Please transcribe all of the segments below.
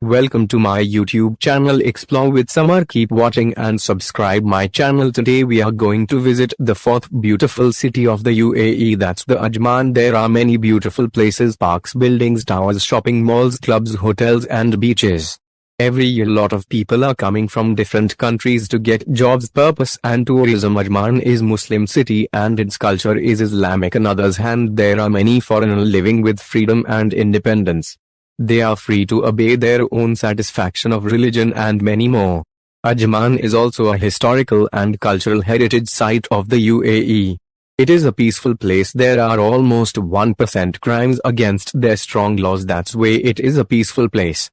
Welcome to my YouTube channel Explore with Summer. Keep watching and subscribe my channel. Today we are going to visit the fourth beautiful city of the UAE, that's the Ajman. There are many beautiful places, parks, buildings, towers, shopping malls, clubs, hotels and beaches. Every year lot of people are coming from different countries to get jobs, purpose and tourism. Ajman is Muslim city and its culture is Islamic. On others hand there are many foreigners living with freedom and independence. They are free to obey their own satisfaction of religion and many more. Ajman is also a historical and cultural heritage site of the UAE. It is a peaceful place. There are almost 1% crimes against their strong laws. That's why it is a peaceful place.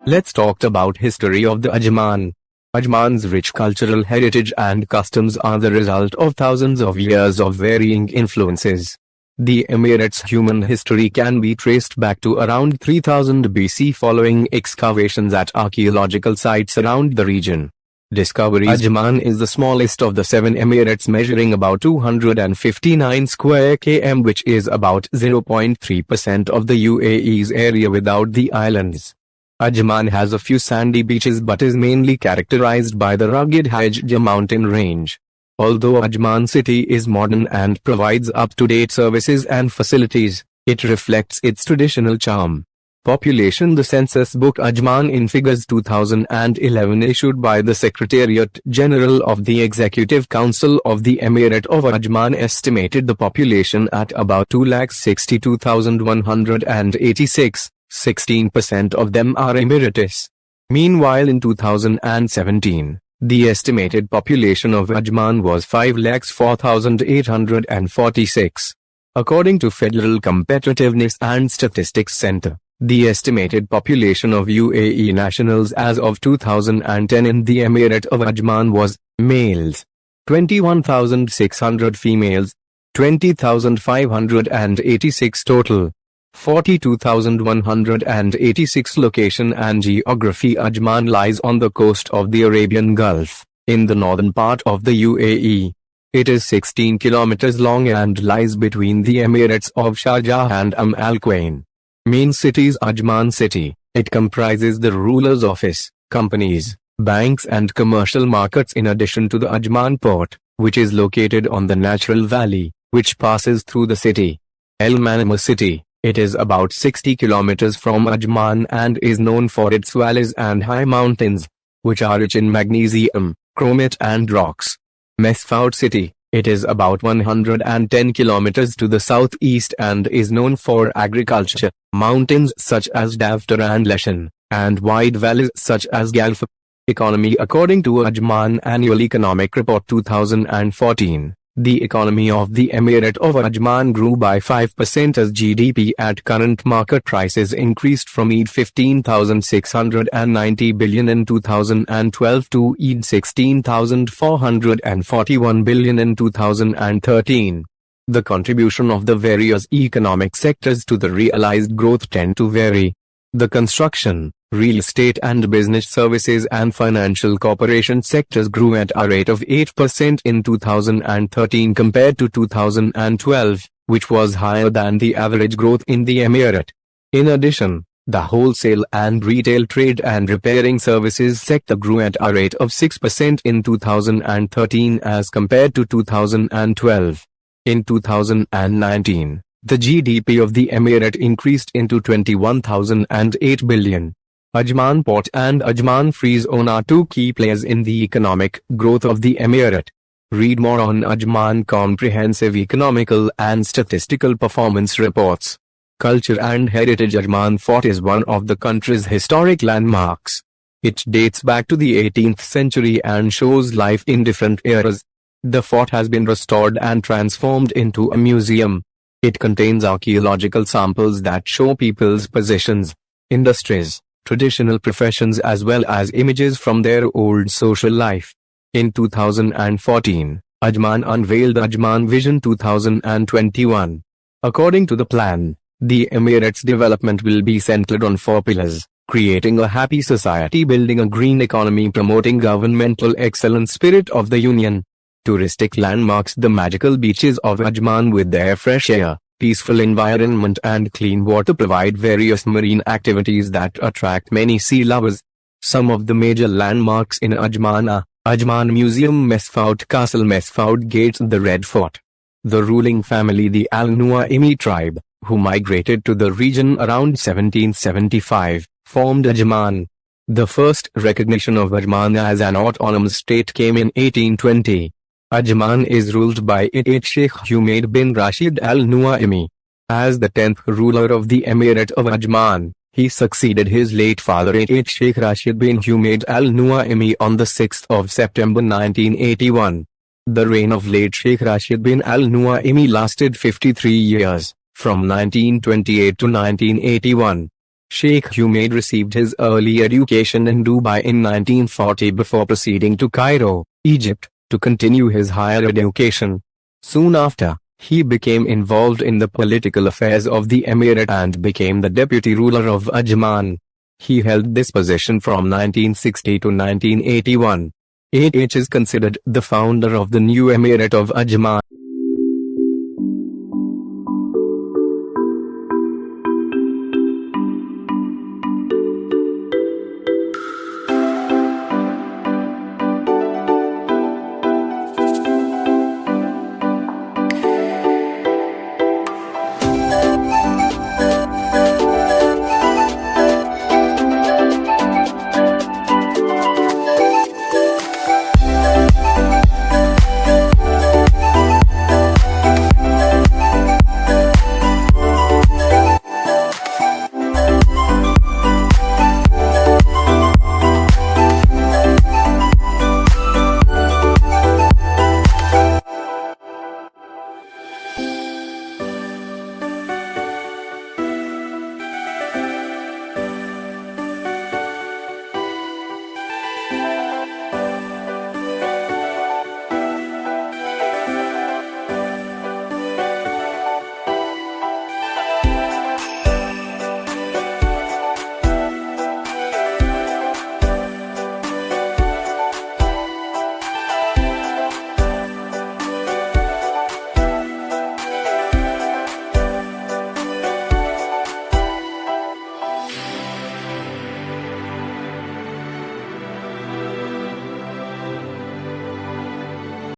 Let's talk about history of the Ajman. Ajman's rich cultural heritage and customs are the result of thousands of years of varying influences. The Emirate's human history can be traced back to around 3000 BC following excavations at archaeological sites around the region. Ajman is the smallest of the 7 Emirates, measuring about 259 square km, which is about 0.3% of the UAE's area without the islands. Ajman has a few sandy beaches but is mainly characterized by the rugged Hajj mountain range. Although Ajman city is modern and provides up-to-date services and facilities, it reflects its traditional charm. Population. The census book Ajman in figures 2011 issued by the Secretariat General of the Executive Council of the Emirate of Ajman estimated the population at about 2,62,186. 16% of them are Emiratis. Meanwhile, in 2017, the estimated population of Ajman was 5,04,846. According to Federal Competitiveness and Statistics Center, the estimated population of UAE nationals as of 2010 in the Emirate of Ajman was: males 21,600, females 20,586 total. 42,186. Location and geography. Ajman lies on the coast of the Arabian Gulf, in the northern part of the UAE. It is 16 kilometers long and lies between the Emirates of Sharjah and Al Quwain. Main cities. Ajman city. It comprises the ruler's office, companies, banks and commercial markets, in addition to the Ajman port, which is located on the natural valley, which passes through the city. Al Manama city. It is about 60 kilometers from Ajman and is known for its valleys and high mountains, which are rich in magnesium, chromate and rocks. Mesfout city. It is about 110 kilometers to the southeast and is known for agriculture, mountains such as Daftar and Leshan, and wide valleys such as Galf. Economy. According to Ajman Annual Economic Report 2014, the economy of the Emirate of Ajman grew by 5% as GDP at current market prices increased from 15,690 billion in 2012 to 16,441 billion in 2013. The contribution of the various economic sectors to the realized growth tend to vary. The construction, real estate and business services and financial corporation sectors grew at a rate of 8% in 2013 compared to 2012, which was higher than the average growth in the Emirate. In addition, The wholesale and retail trade and repairing services sector grew at a rate of 6% in 2013 as compared to 2012. In 2019, the GDP of the emirate increased into 21,008 billion. Ajman Port and Ajman Free Zone are two key players in the economic growth of the emirate. Read more on Ajman Comprehensive Economical and Statistical Performance Reports. Culture and Heritage. Ajman Fort is one of the country's historic landmarks. It dates back to the 18th century and shows life in different eras. The fort has been restored and transformed into a museum. It contains archaeological samples that show people's positions, industries, traditional professions as well as images from their old social life. In 2014, Ajman unveiled Ajman Vision 2021. According to the plan, the Emirates' development will be centered on four pillars: creating a happy society, building a green economy, promoting governmental excellence, spirit of the union. Touristic landmarks. The magical beaches of Ajman with their fresh air, peaceful environment and clean water provide various marine activities that attract many sea lovers. Some of the major landmarks in Ajman are Ajman Museum, Mesfout Castle, Mesfout Gates, the Red Fort. The ruling family, the Al Nuaimi tribe, who migrated to the region around 1775, formed Ajman. The first recognition of Ajman as an autonomous state came in 1820. Ajman is ruled by its Sheikh Humaid bin Rashid Al Nuaimi. As the 10th ruler of the Emirate of Ajman, he succeeded his late father its Sheikh Rashid bin Humaid Al Nuaimi on the 6th of September 1981. The reign of late Sheikh Rashid bin Al Nuaimi lasted 53 years, from 1928 to 1981. Sheikh Humaid received his early education in Dubai in 1940 before proceeding to Cairo, Egypt, to continue his higher education. Soon after, he became involved in the political affairs of the emirate and became the deputy ruler of Ajman. He held this position from 1960 to 1981. Is considered the founder of the new emirate of Ajman.